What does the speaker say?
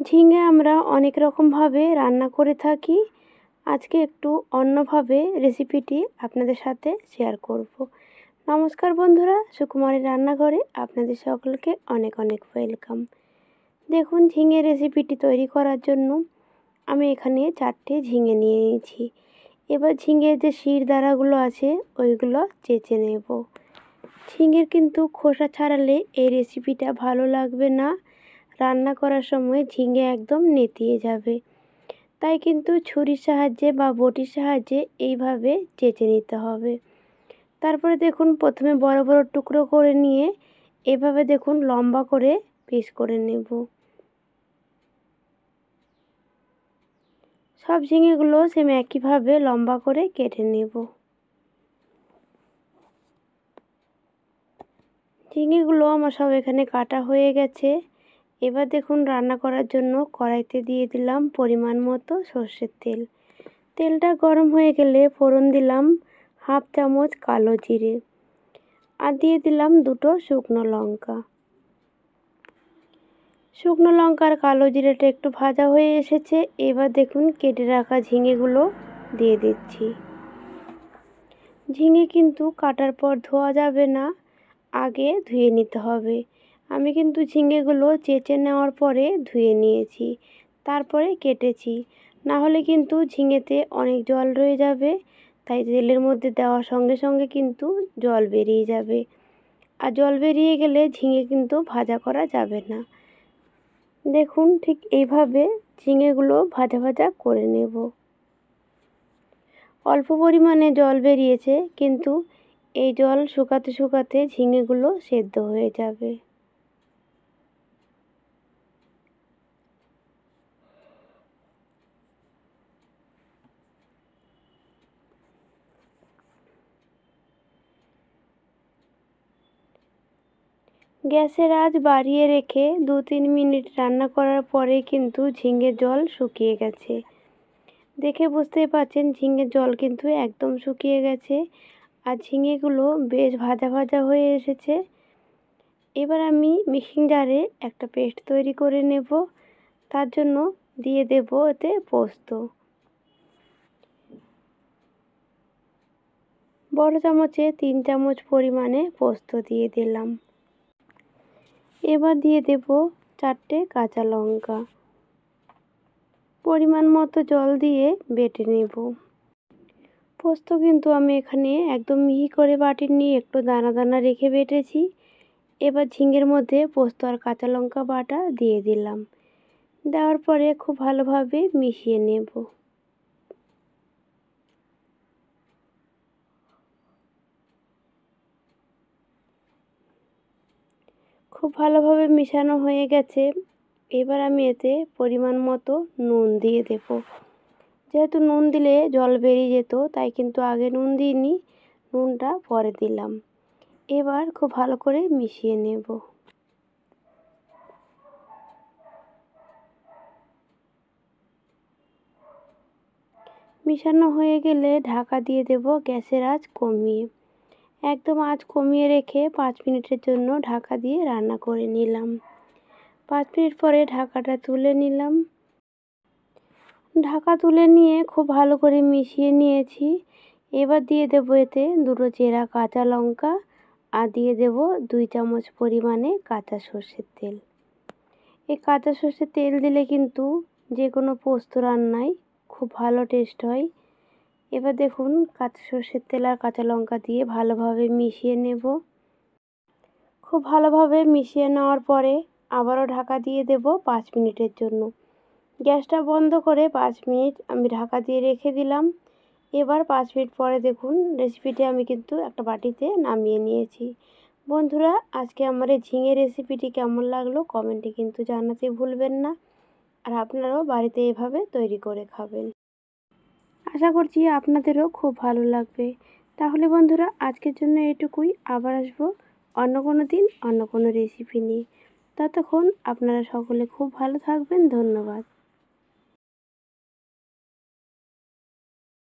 ঝিঙে আমরা অনেক রকমভাবে রান্না করে থাকি। আজকে একটু অন্যভাবে রেসিপিটি আপনাদের সাথে শেয়ার করব। নমস্কার বন্ধুরা, সুকুমারী রান্নাঘরে আপনাদের সকলকে অনেক অনেক ওয়েলকাম। দেখুন, ঝিঙে রেসিপিটি তৈরি করার জন্য আমি এখানে 4টে ঝিঙে নিয়ে নিয়েছি। এবার ঝিঙের যে শিরদাঁড়াগুলো আছে ওইগুলো চেঁচে নেব। ঝিঙের কিন্তু খোসা ছাড়ালে এই রেসিপিটা ভালো লাগবে না, রান্না করার সময় ঝিঙে একদম নেতিয়ে যাবে। তাই কিন্তু ছুরির সাহায্যে বা বটির সাহায্যে এইভাবে চেঁচে নিতে হবে। তারপরে দেখুন, প্রথমে বড় বড় টুকরো করে নিয়ে এভাবে দেখুন লম্বা করে পিস করে নেব। সব ঝিঙেগুলো সেম একইভাবে লম্বা করে কেটে নেব। ঝিঙেগুলো আমার সব এখানে কাটা হয়ে গেছে। এবার দেখুন, রান্না করার জন্য কড়াইতে দিয়ে দিলাম পরিমাণ মতো সর্ষের তেল। তেলটা গরম হয়ে গেলে ফোড়ন দিলাম হাফ চামচ কালো জিরে, আর দিয়ে দিলাম 2টো শুকনো লঙ্কা। শুকনো লঙ্কার কালো জিরেটা একটু ভাজা হয়ে এসেছে। এবার দেখুন, কেটে রাখা ঝিঙেগুলো দিয়ে দিচ্ছি। ঝিঙে কিন্তু কাটার পর ধোয়া যাবে না, আগে ধুয়ে নিতে হবে। আমি কিন্তু ঝিঙেগুলো চেঁচে নেওয়ার পরে ধুয়ে নিয়েছি, তারপরে কেটেছি। না হলে কিন্তু ঝিঙেতে অনেক জল রয়ে যাবে, তাই তেলের মধ্যে দেওয়ার সঙ্গে সঙ্গে কিন্তু জল বেরিয়ে যাবে, আর জল বেরিয়ে গেলে ঝিঙে কিন্তু ভাজা করা যাবে না। দেখুন, ঠিক এইভাবে ঝিঙেগুলো ভাজা ভাজা করে নেব। অল্প পরিমাণে জল বেরিয়েছে, কিন্তু এই জল শুকাতে শুকাতে ঝিঙেগুলো সেদ্ধ হয়ে যাবে। গ্যাসের আঁচ বাড়িয়ে রেখে 2-3 মিনিট রান্না করার পরে কিন্তু ঝিঙের জল শুকিয়ে গেছে। দেখে বুঝতেই পারছেন ঝিঙের জল কিন্তু একদম শুকিয়ে গেছে, আর ঝিঙেগুলো বেশ ভাজা ভাজা হয়ে এসেছে। এবার আমি মিক্সিং জারে একটা পেস্ট তৈরি করে নেব। তার জন্য দিয়ে দেব এতে পোস্ত। বড় চামচে 3 চামচ পরিমাণে পোস্ত দিয়ে দিলাম। এবার দিয়ে দেব 4টে কাঁচা লঙ্কা। পরিমাণ মতো জল দিয়ে বেটে নেব। পোস্ত কিন্তু আমি এখানে একদম মিহি করে বাটিনি, একটু দানা দানা রেখে বেটেছি। এবার ঝিঙের মধ্যে পোস্ত আর কাঁচা লঙ্কা বাটা দিয়ে দিলাম। দেওয়ার পরে খুব ভালোভাবে মিশিয়ে নেব। খুব ভালোভাবে মেশানো হয়ে গেছে। এবার আমি এতে পরিমাণ মতো নুন দিয়ে দেব। যেহেতু নুন দিলে জল বেরিয়ে যেত, তাই কিন্তু আগে নুন দিইনি, নুনটা পরে দিলাম। এবার খুব ভালো করে মিশিয়ে নেব। মিশানো হয়ে গেলে ঢাকা দিয়ে দেব গ্যাসের আঁচ কমিয়ে। একদম আঁচ কমিয়ে রেখে 5 মিনিটের জন্য ঢাকা দিয়ে রান্না করে নিলাম। 5 মিনিট পরে ঢাকাটা তুলে নিলাম। ঢাকা তুলে নিয়ে খুব ভালো করে মিশিয়ে নিয়েছি। এবার দিয়ে দেব এতে 2টো চেরা কাঁচা লঙ্কা, আর দিয়ে দেব 2 চামচ পরিমাণে কাঁচা সর্ষের তেল। এই কাঁচা সর্ষের তেল দিলে কিন্তু যে কোনো পোস্ত রান্নায় খুব ভালো টেস্ট হয়। এবার দেখুন, কাঁচা সর্ষের তেল আর কাঁচা লঙ্কা দিয়ে ভালোভাবে মিশিয়ে নেব। খুব ভালোভাবে মিশিয়ে নেওয়ার পরে আবারও ঢাকা দিয়ে দেব 5 মিনিটের জন্য। গ্যাসটা বন্ধ করে 5 মিনিট আমি ঢাকা দিয়ে রেখে দিলাম। এবার 5 মিনিট পরে দেখুন, রেসিপিটি আমি কিন্তু একটা বাটিতে নামিয়ে নিয়েছি। বন্ধুরা, আজকে আমার এই ঝিঙে রেসিপিটি কেমন লাগলো কমেন্টে কিন্তু জানাতে ভুলবেন না, আর আপনারাও বাড়িতে এভাবে তৈরি করে খাবেন। আশা করছি আপনাদেরও খুব ভালো লাগবে। তাহলে বন্ধুরা, আজকের জন্য এটুকুই। আবার আসবো অন্য কোনো দিন অন্য কোনো রেসিপি নিয়ে। ততক্ষণ আপনারা সকলে খুব ভালো থাকবেন। ধন্যবাদ।